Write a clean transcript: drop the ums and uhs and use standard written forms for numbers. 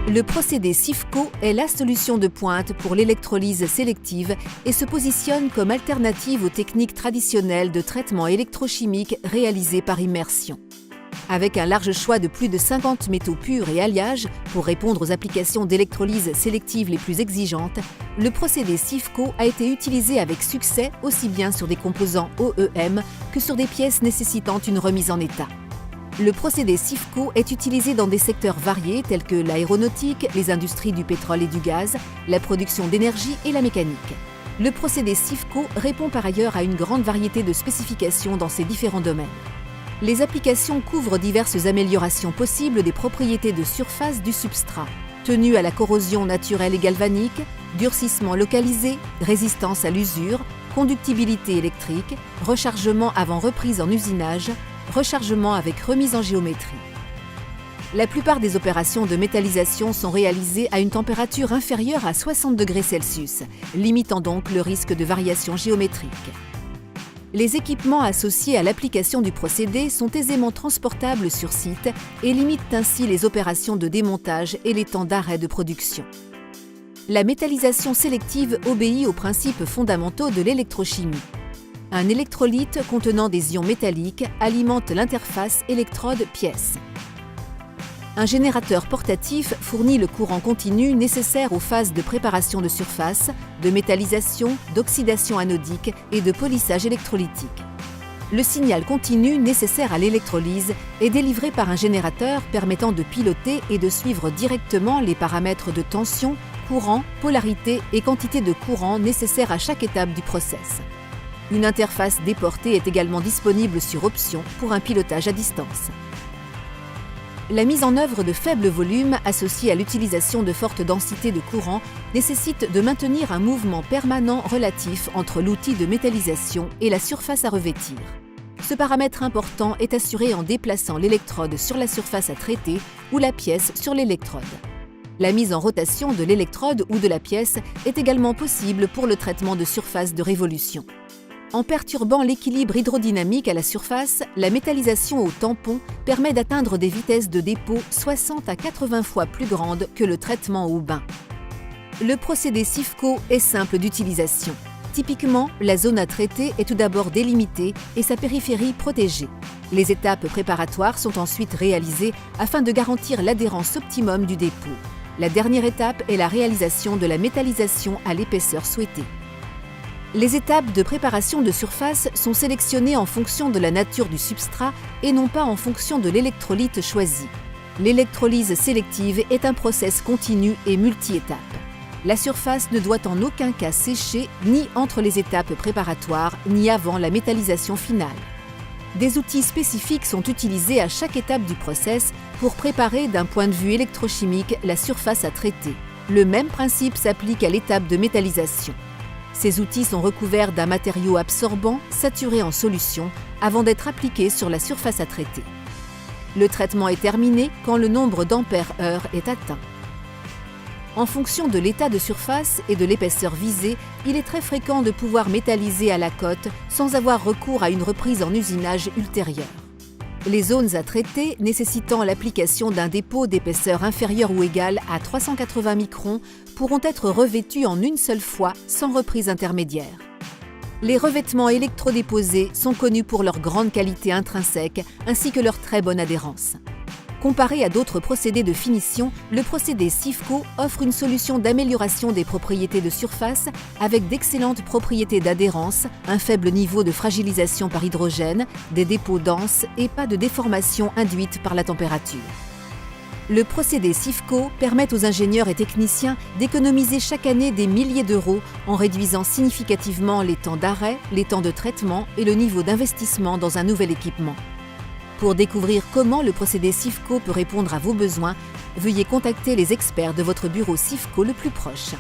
Le procédé SIFCO est la solution de pointe pour l'électrolyse sélective et se positionne comme alternative aux techniques traditionnelles de traitement électrochimique réalisées par immersion. Avec un large choix de plus de 50 métaux purs et alliages pour répondre aux applications d'électrolyse sélective les plus exigeantes, le procédé SIFCO a été utilisé avec succès aussi bien sur des composants OEM que sur des pièces nécessitant une remise en état. Le procédé SIFCO est utilisé dans des secteurs variés tels que l'aéronautique, les industries du pétrole et du gaz, la production d'énergie et la mécanique. Le procédé SIFCO répond par ailleurs à une grande variété de spécifications dans ces différents domaines. Les applications couvrent diverses améliorations possibles des propriétés de surface du substrat, tenue à la corrosion naturelle et galvanique, durcissement localisé, résistance à l'usure, conductibilité électrique, rechargement avant reprise en usinage, rechargement avec remise en géométrie. La plupart des opérations de métallisation sont réalisées à une température inférieure à 60 degrés Celsius, limitant donc le risque de variation géométrique. Les équipements associés à l'application du procédé sont aisément transportables sur site et limitent ainsi les opérations de démontage et les temps d'arrêt de production. La métallisation sélective obéit aux principes fondamentaux de l'électrochimie. Un électrolyte contenant des ions métalliques alimente l'interface électrode-pièce. Un générateur portatif fournit le courant continu nécessaire aux phases de préparation de surface, de métallisation, d'oxydation anodique et de polissage électrolytique. Le signal continu nécessaire à l'électrolyse est délivré par un générateur permettant de piloter et de suivre directement les paramètres de tension, courant, polarité et quantité de courant nécessaires à chaque étape du process. Une interface déportée est également disponible sur option pour un pilotage à distance. La mise en œuvre de faibles volumes associés à l'utilisation de fortes densités de courant nécessite de maintenir un mouvement permanent relatif entre l'outil de métallisation et la surface à revêtir. Ce paramètre important est assuré en déplaçant l'électrode sur la surface à traiter ou la pièce sur l'électrode. La mise en rotation de l'électrode ou de la pièce est également possible pour le traitement de surface de révolution. En perturbant l'équilibre hydrodynamique à la surface, la métallisation au tampon permet d'atteindre des vitesses de dépôt 60 à 80 fois plus grandes que le traitement au bain. Le procédé SIFCO est simple d'utilisation. Typiquement, la zone à traiter est tout d'abord délimitée et sa périphérie protégée. Les étapes préparatoires sont ensuite réalisées afin de garantir l'adhérence optimum du dépôt. La dernière étape est la réalisation de la métallisation à l'épaisseur souhaitée. Les étapes de préparation de surface sont sélectionnées en fonction de la nature du substrat et non pas en fonction de l'électrolyte choisi. L'électrolyse sélective est un process continu et multi-étapes. La surface ne doit en aucun cas sécher ni entre les étapes préparatoires ni avant la métallisation finale. Des outils spécifiques sont utilisés à chaque étape du process pour préparer d'un point de vue électrochimique la surface à traiter. Le même principe s'applique à l'étape de métallisation. Ces outils sont recouverts d'un matériau absorbant, saturé en solution, avant d'être appliqués sur la surface à traiter. Le traitement est terminé quand le nombre d'ampères-heure est atteint. En fonction de l'état de surface et de l'épaisseur visée, il est très fréquent de pouvoir métalliser à la cote sans avoir recours à une reprise en usinage ultérieure. Les zones à traiter nécessitant l'application d'un dépôt d'épaisseur inférieure ou égale à 380 microns pourront être revêtues en une seule fois sans reprise intermédiaire. Les revêtements électrodéposés sont connus pour leur grande qualité intrinsèque ainsi que leur très bonne adhérence. Comparé à d'autres procédés de finition, le procédé SIFCO offre une solution d'amélioration des propriétés de surface avec d'excellentes propriétés d'adhérence, un faible niveau de fragilisation par hydrogène, des dépôts denses et pas de déformation induite par la température. Le procédé SIFCO permet aux ingénieurs et techniciens d'économiser chaque année des milliers d'euros en réduisant significativement les temps d'arrêt, les temps de traitement et le niveau d'investissement dans un nouvel équipement. Pour découvrir comment le procédé SIFCO peut répondre à vos besoins, veuillez contacter les experts de votre bureau SIFCO le plus proche.